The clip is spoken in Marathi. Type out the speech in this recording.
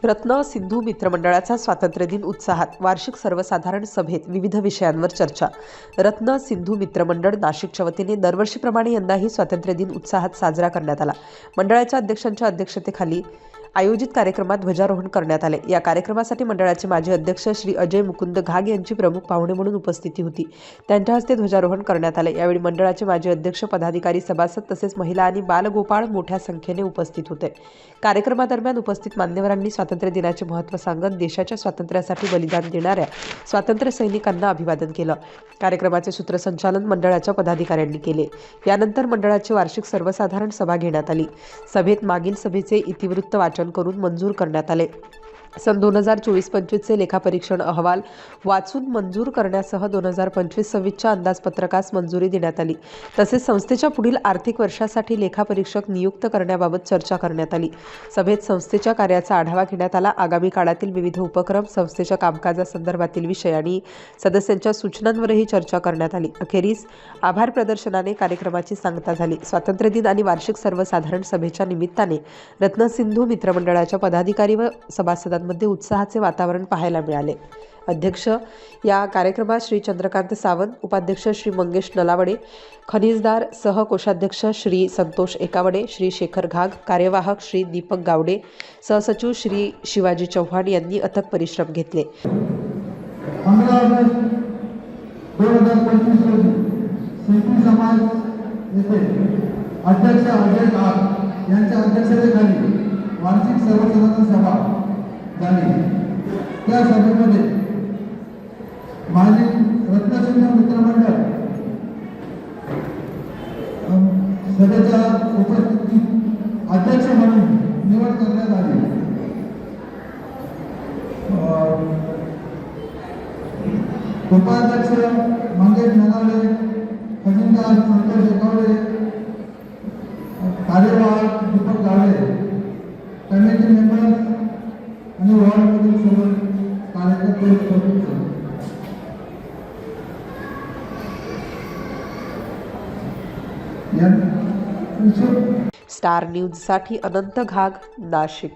रत्न सिंधू मित्रमंडळाचा स्वातंत्र्य दिन उत्साहात. वार्षिक सर्वसाधारण सभेत विविध विषयांवर चर्चा. रत्न सिंधू मित्रमंडळ नाशिकच्या वतीने दरवर्षीप्रमाणे यंदाही स्वातंत्र्य दिन उत्साहात साजरा करण्यात आला. मंडळाच्या अध्यक्षांच्या अध्यक्षतेखाली आयोजित कार्यक्रमात ध्वजारोहण करण्यात आले. या कार्यक्रमासाठी मंडळाचे माजी अध्यक्ष श्री अजय मुकुंद घाग यांची प्रमुख पाहुणे म्हणून उपस्थिती होती. त्यांच्या हस्ते ध्वजारोहण करण्यात आले. यावेळी मंडळाचे माजी अध्यक्ष, पदाधिकारी, सभासद तसेच महिला आणि बालगोपाळ मोठ्या संख्येने उपस्थित होते. कार्यक्रमादरम्यान उपस्थित मान्यवरांनी स्वातंत्र्य दिनाचे महत्त्व सांगत देशाच्या स्वातंत्र्यासाठी बलिदान देणाऱ्या स्वातंत्र्य सैनिकांना अभिवादन केलं. कार्यक्रमाचे सूत्रसंचालन मंडळाच्या पदाधिकाऱ्यांनी केले. यानंतर मंडळाची वार्षिक सर्वसाधारण सभा घेण्यात आली. सभेत मागील सभेचे इतिवृत्त वाचन करून मंजूर करण्यात आले. सन 2024-25चे लेखापरीक्षण अहवाल वाचून मंजूर करण्यासह 2025-26च्या अंदाजपत्रकास मंजुरी देण्यात आली. तसेच संस्थेच्या पुढील आर्थिक वर्षासाठी लेखापरीक्षक नियुक्त करण्याबाबत चर्चा करण्यात आली. सभेत संस्थेच्या कार्याचा आढावा घेण्यात आला. आगामी काळातील विविध उपक्रम, संस्थेच्या कामकाजासंदर्भातील विषय आणि सदस्यांच्या सूचनांवरही चर्चा करण्यात आली. अखेरीस आभार प्रदर्शनाने कार्यक्रमाची सांगता झाली. स्वातंत्र्य दिन आणि वार्षिक सर्वसाधारण सभेच्या निमित्ताने रत्नसिंधू मित्रमंडळाच्या पदाधिकारी व सभासदांमध्ये उत्साहाचे वातावरण पाहायला मिळाले. अध्यक्ष या कार्यक्रमात श्री चंद्रकांत सावंत, उपाध्यक्ष श्री मंगेश नलावडे, खनिजदार सह कोषाध्यक्ष श्री संतोष एकावडे, श्री शेखर घाग, कार्यवाहक श्री दीपक गावडे, सहसचिव श्री शिवाजी चव्हाण यांनी अथक परिश्रम घेतले. 15 ऑगस्ट 2025 रोजी सिंधी समाज येथे अध्यक्ष अजय घाग यांच्या अध्यक्षतेखाली वार्षिक सर्वसाधारण सभा झाली. त्या सभेमध्ये माजी रत्नसिंधू मित्रमंडळ सभेच्या उपस्थितीत अध्यक्ष म्हणून निवड करण्यात आली. उपाध्यक्ष मंगेश नलावडे, खजिनदार संतोष एकावडे, कार्यवाहक दीपक गावडे, कमिटी मेंबर्स आणि वॉर्डमधील सर्व कार्यकर्ते. स्टार न्यूजसाठी अनंत घाग, नाशिक.